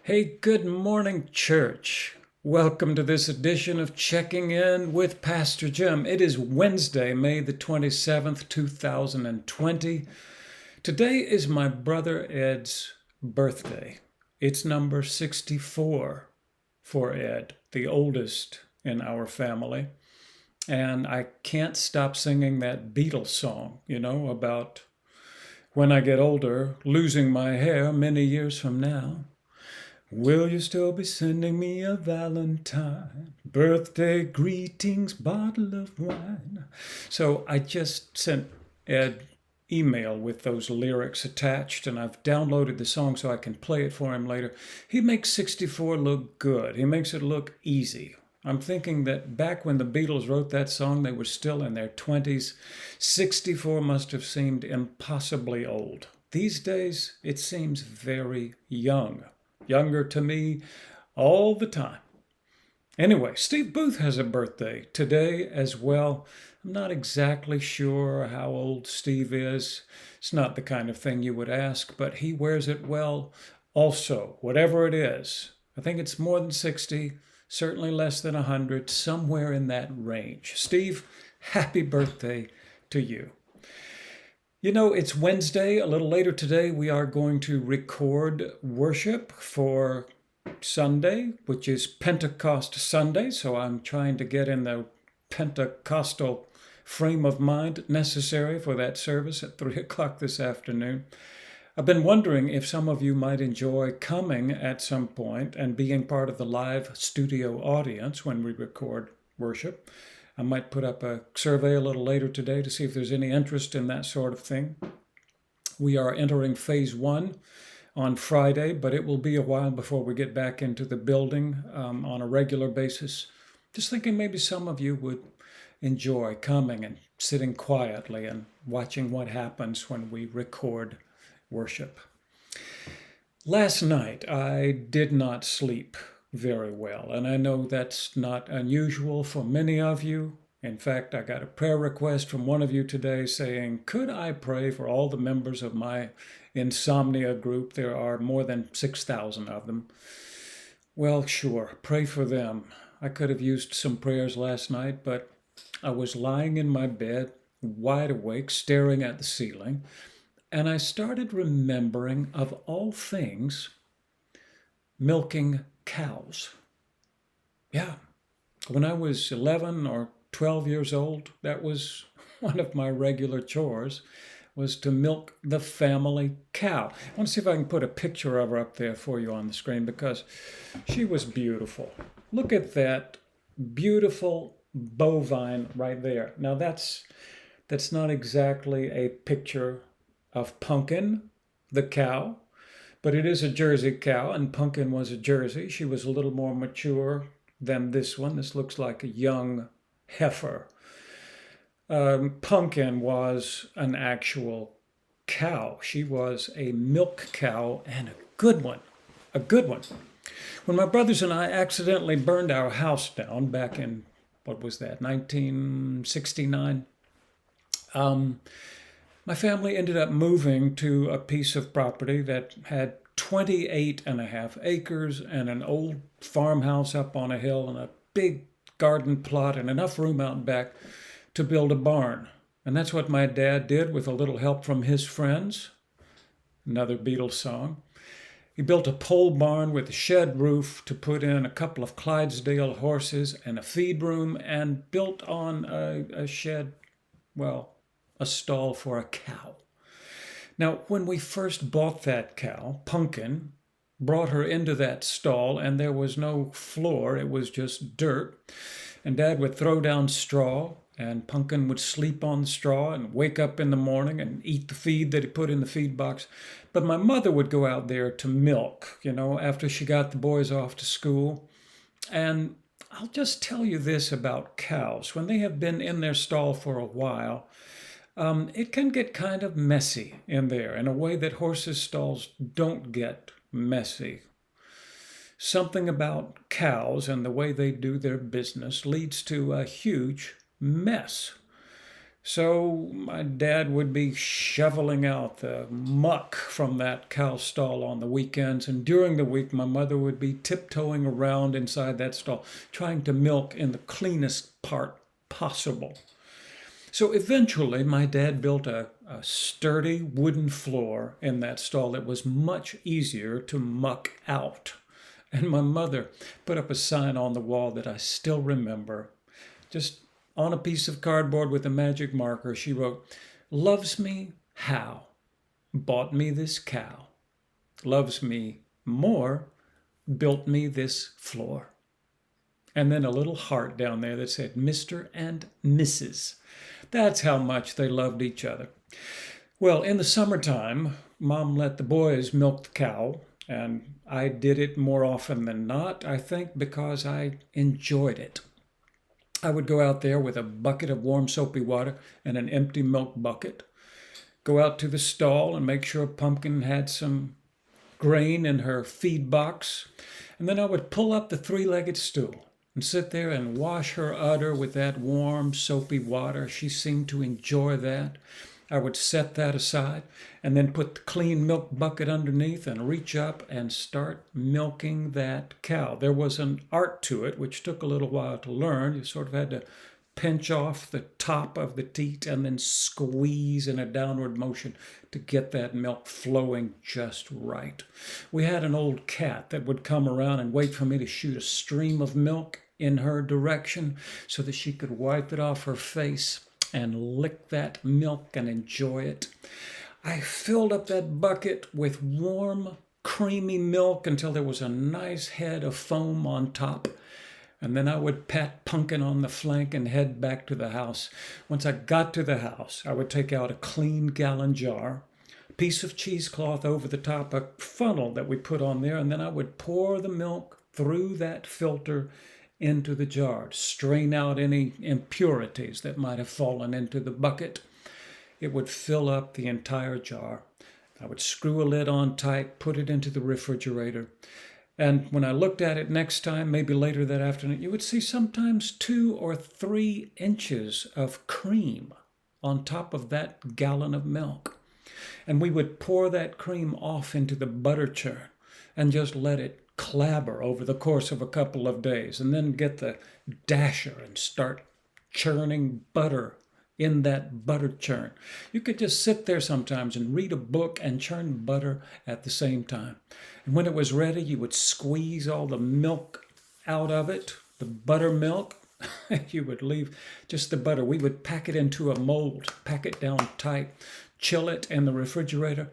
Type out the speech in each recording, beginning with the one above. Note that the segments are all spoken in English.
Hey, good morning, church. Welcome to this edition of Checking In with Pastor Jim. It is Wednesday, May the 27th, 2020. Today is my brother Ed's birthday. It's number 64 for Ed, the oldest in our family. And I can't stop singing that Beatles song, about when I get older, losing my hair many years from now. Will you still be sending me a Valentine? Birthday greetings, bottle of wine. So I just sent Ed email with those lyrics attached, and I've downloaded the song so I can play it for him later. He makes 64 look good. He makes it look easy. I'm thinking that back when the Beatles wrote that song, they were still in their 20s. 64 must have seemed impossibly old. These days, it seems very young. Younger to me all the time. Anyway, Steve Booth has a birthday today as well. I'm not exactly sure how old Steve is. It's not the kind of thing you would ask, but he wears it well also, whatever it is. I think it's more than 60, certainly less than 100, somewhere in that range. Steve, happy birthday to you. You know, it's Wednesday. A little later today, we are going to record worship for Sunday, which is Pentecost Sunday. So I'm trying to get in the Pentecostal frame of mind necessary for that service at 3 o'clock this afternoon. I've been wondering if some of you might enjoy coming at some point and being part of the live studio audience when we record worship. I might put up a survey a little later today to see if there's any interest in that sort of thing. We are entering phase 1 on Friday, but it will be a while before we get back into the building on a regular basis. Just thinking maybe some of you would enjoy coming and sitting quietly and watching what happens when we record worship. Last night, I did not sleep very well, and I know that's not unusual for many of you. In fact, I got a prayer request from one of you today saying, could I pray for all the members of my insomnia group? There are more than 6,000 of them. Well, sure, pray for them. I could have used some prayers last night, but I was lying in my bed, wide awake, staring at the ceiling, and I started remembering, of all things, milking cows. Yeah, when I was 11 or 12 years old, that was one of my regular chores, was to milk the family cow. I want to see if I can put a picture of her up there for you on the screen because she was beautiful. Look at that beautiful bovine right there. Now that's not exactly a picture of Pumpkin, the cow, but it is a Jersey cow, and Pumpkin was a Jersey. She was a little more mature than this one. This looks like a young heifer. Pumpkin was an actual cow. She was a milk cow and a good one. A good one. When my brothers and I accidentally burned our house down back in, what was that, 1969? My family ended up moving to a piece of property that had 28 and a half acres and an old farmhouse up on a hill and a big garden plot and enough room out back to build a barn. And that's what my dad did with a little help from his friends. Another Beatles song. He built a pole barn with a shed roof to put in a couple of Clydesdale horses and a feed room, and built on a shed, well, a stall for a cow. Now, when we first bought that cow, Pumpkin, brought her into that stall, and there was no floor, it was just dirt. And Dad would throw down straw, and Pumpkin would sleep on the straw and wake up in the morning and eat the feed that he put in the feed box. But my mother would go out there to milk, after she got the boys off to school. And I'll just tell you this about cows. When they have been in their stall for a while, it can get kind of messy in there in a way that horses' stalls don't get messy. Something about cows and the way they do their business leads to a huge mess. So my dad would be shoveling out the muck from that cow stall on the weekends, and during the week, my mother would be tiptoeing around inside that stall, trying to milk in the cleanest part possible. So eventually, my dad built a sturdy wooden floor in that stall that was much easier to muck out. And my mother put up a sign on the wall that I still remember. Just on a piece of cardboard with a magic marker, she wrote, "Loves me how? Bought me this cow. Loves me more, built me this floor." And then a little heart down there that said, "Mr. and Mrs." That's how much they loved each other. Well, in the summertime, Mom let the boys milk the cow, and I did it more often than not, I think because I enjoyed it. I would go out there with a bucket of warm soapy water and an empty milk bucket, go out to the stall and make sure Pumpkin had some grain in her feed box, and then I would pull up the three-legged stool and sit there and wash her udder with that warm, soapy water. She seemed to enjoy that. I would set that aside and then put the clean milk bucket underneath and reach up and start milking that cow. There was an art to it, which took a little while to learn. You sort of had to pinch off the top of the teat and then squeeze in a downward motion to get that milk flowing just right. We had an old cat that would come around and wait for me to shoot a stream of milk in her direction so that she could wipe it off her face and lick that milk and enjoy it. I filled up that bucket with warm, creamy milk until there was a nice head of foam on top. And then I would pat Pumpkin on the flank and head back to the house. Once I got to the house, I would take out a clean gallon jar, a piece of cheesecloth over the top, a funnel that we put on there, and then I would pour the milk through that filter into the jar, strain out any impurities that might have fallen into the bucket. It would fill up the entire jar. I would screw a lid on tight, put it into the refrigerator. And when I looked at it next time, maybe later that afternoon, you would see sometimes 2 or 3 inches of cream on top of that gallon of milk. And we would pour that cream off into the butter churn and just let it clabber over the course of a couple of days, and then get the dasher and start churning butter in that butter churn. You could just sit there sometimes and read a book and churn butter at the same time. And when it was ready, you would squeeze all the milk out of it, the buttermilk. You would leave just the butter. We would pack it into a mold, pack it down tight, chill it in the refrigerator.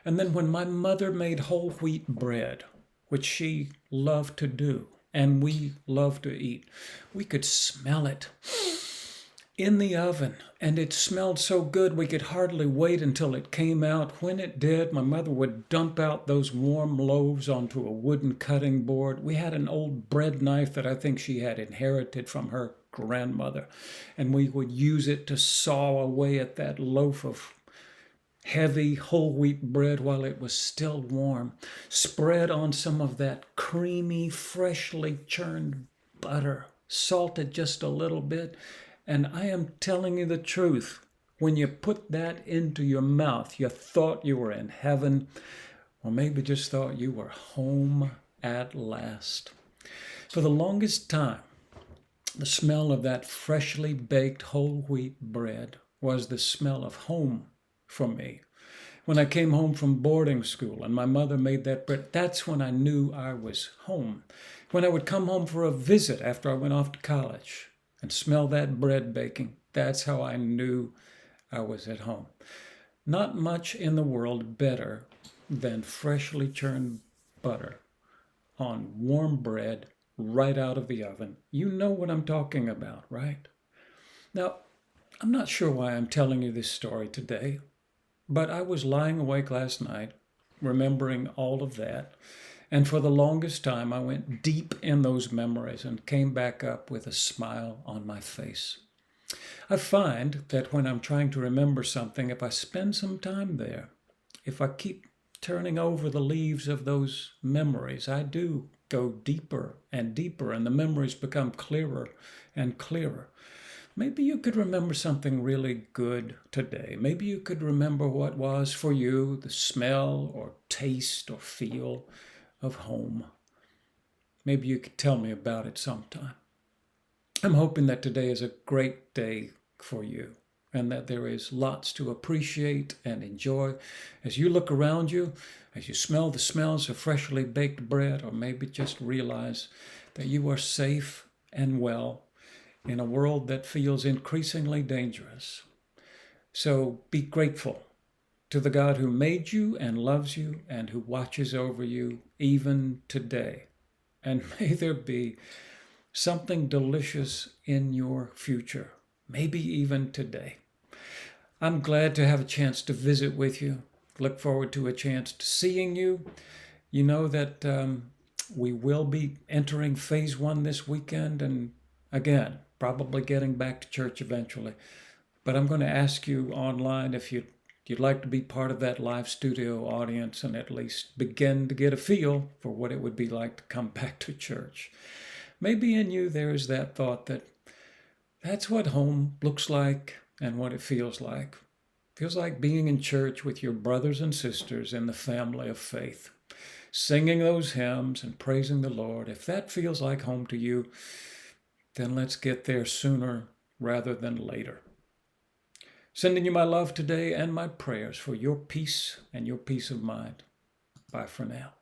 And then when my mother made whole wheat bread, which she loved to do, and we loved to eat, we could smell it in the oven, and it smelled so good we could hardly wait until it came out. When it did, my mother would dump out those warm loaves onto a wooden cutting board. We had an old bread knife that I think she had inherited from her grandmother, and we would use it to saw away at that loaf of heavy whole wheat bread while it was still warm, spread on some of that creamy, freshly churned butter, salted just a little bit. And I am telling you the truth, when you put that into your mouth, you thought you were in heaven, or maybe just thought you were home at last. For the longest time, the smell of that freshly baked whole wheat bread was the smell of home for me. When I came home from boarding school and my mother made that bread, that's when I knew I was home. When I would come home for a visit after I went off to college and smell that bread baking, that's how I knew I was at home. Not much in the world better than freshly churned butter on warm bread right out of the oven. You know what I'm talking about, right? Now, I'm not sure why I'm telling you this story today, but I was lying awake last night, remembering all of that, and for the longest time I went deep in those memories and came back up with a smile on my face. I find that when I'm trying to remember something, if I spend some time there, if I keep turning over the leaves of those memories, I do go deeper and deeper, and the memories become clearer and clearer. Maybe you could remember something really good today. Maybe you could remember what was for you the smell or taste or feel of home. Maybe you could tell me about it sometime. I'm hoping that today is a great day for you and that there is lots to appreciate and enjoy as you look around you, as you smell the smells of freshly baked bread, or maybe just realize that you are safe and well in a world that feels increasingly dangerous. So be grateful to the God who made you and loves you and who watches over you even today. And may there be something delicious in your future, maybe even today. I'm glad to have a chance to visit with you. Look forward to a chance to seeing you. You know that we will be entering phase 1 this weekend, and again, probably getting back to church eventually. But I'm going to ask you online if you'd like to be part of that live studio audience and at least begin to get a feel for what it would be like to come back to church. Maybe in you there is that thought that that's what home looks like and what it feels like. It feels like being in church with your brothers and sisters in the family of faith, singing those hymns and praising the Lord. If that feels like home to you, then let's get there sooner rather than later. Sending you my love today and my prayers for your peace and your peace of mind. Bye for now.